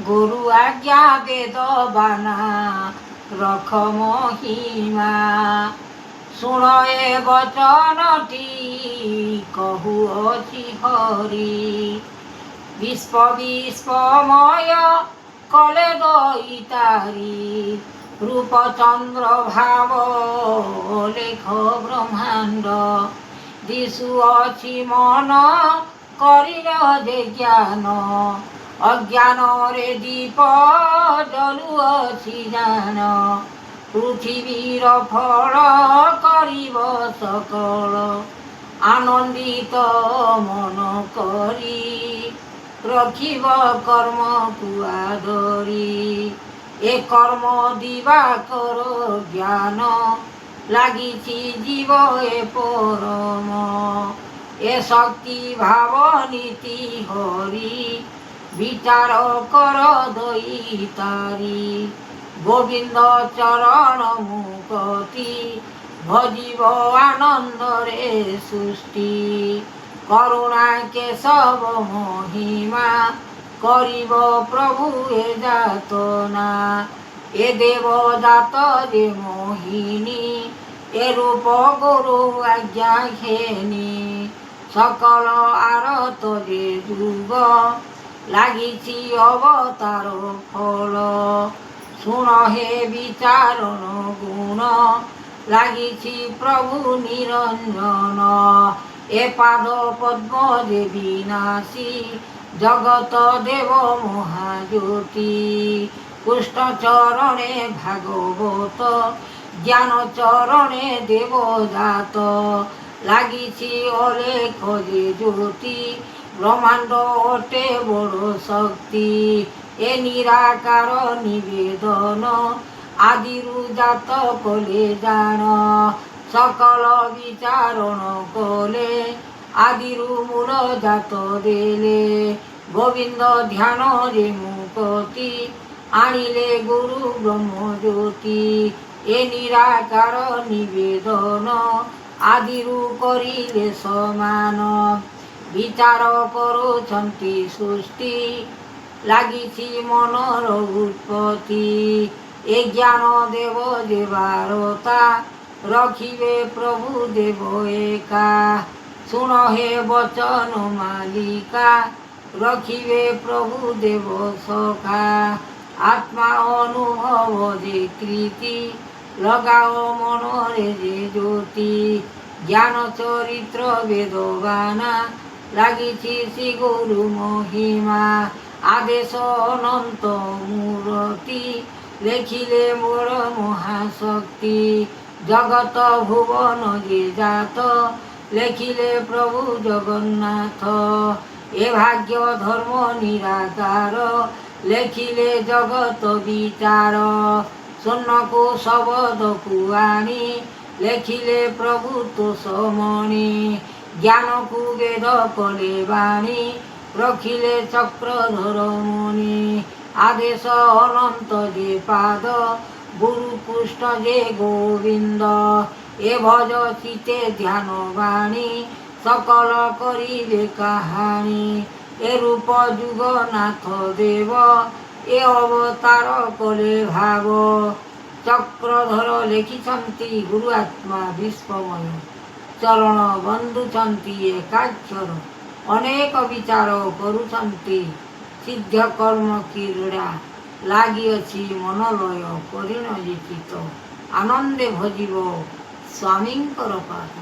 गुरु आज्ञा वेद बाना रख महिमा। शुण ए वचनटी कहुअछि हरि। विश्व विश्वमय कले दैतारी। रूप चंद्र भाव लेख ब्रह्मांड। दिशुअछि मन करिल जे ज्ञान। अज्ञान रे दीप जलुअछि जान। पृथिवीर फल करिब सकल। आनंदित मन करी रखिब कर्म कुआधरी। ए कर्म दिवाकर ज्ञान लागिछि जीव ए परम। ए शक्ति भाव नीति हरि विचार कर दैतारी। गोविंद चरण मुक्ति भजिब आनंद रे सृष्टि। करुणा केशव महिमा करिब प्रभु ए जातना। ए देव जात जे मोहिनी ए रूप गुरु आज्ञा घेनी। सकल आरत जे जुग लागिछि अवतार फल। शुण हे विचारण गुण लागिछि प्रभु निरंजन। ए पाद पद्म जे विनाशी जगत देव महाज्योति। कृष्ण चरणे भागवत ज्ञान चरणे देवदात। लागिछि अलेख जे ज्योति ब्रह्मांड अटे बड़ शक्ति। ए निराकार निवेदन आदिरु जात कले जान। सकल विचारण कले आदिरु मूल जात देले। गोविंद ध्यान रे मुक्ति आनिले गुरु ब्रह्म ज्योति। ए निराकार निवेदन आदिरु करिले समान। विचार करुछन्ति सृष्टि लागिछि मनर उत्पत्ति। ए ज्ञान देव देवारता रखिबे प्रभु देव एका। शुण हे वचन मालिका रखिबे प्रभु देव सखा। आत्मा अनुभव जे कृति लगाओ मनरे जे ज्योति। ज्ञान चरित्र वेदबाना लागिछि श्री गुरु महिमा। आदेश अनंत मूर्ति लेखिले मोर महाशक्ति। जगत भुवन जे जात लेखिले प्रभु जगन्नाथ। ए भाग्य धर्म निराकार लेखिले जगत विचार। स्वर्ण को शब्द को आनी लेखिले प्रभु तो समणी। ज्ञान को वेद कले बाणी रखिले चक्रधर मुनि। आदेश अनंत जे पाद गुरु कृष्ण जे गोविंद। ए भज चिते ध्यान बाणी सकल करिबे काहानी। ए रूप जुगनाथ देव ए अवतार कले भाव। चक्रधर लेखिछन्ति गुरु आत्मा विश्वमय। चरण बंधुछन्ति एकाक्षर। अनेक विचार करुछन्ति सिद्ध कर्म क्रीड़ा। लागिअछि मनलय परिणय चित्त। आनंदे भजिब स्वामींकर पाद।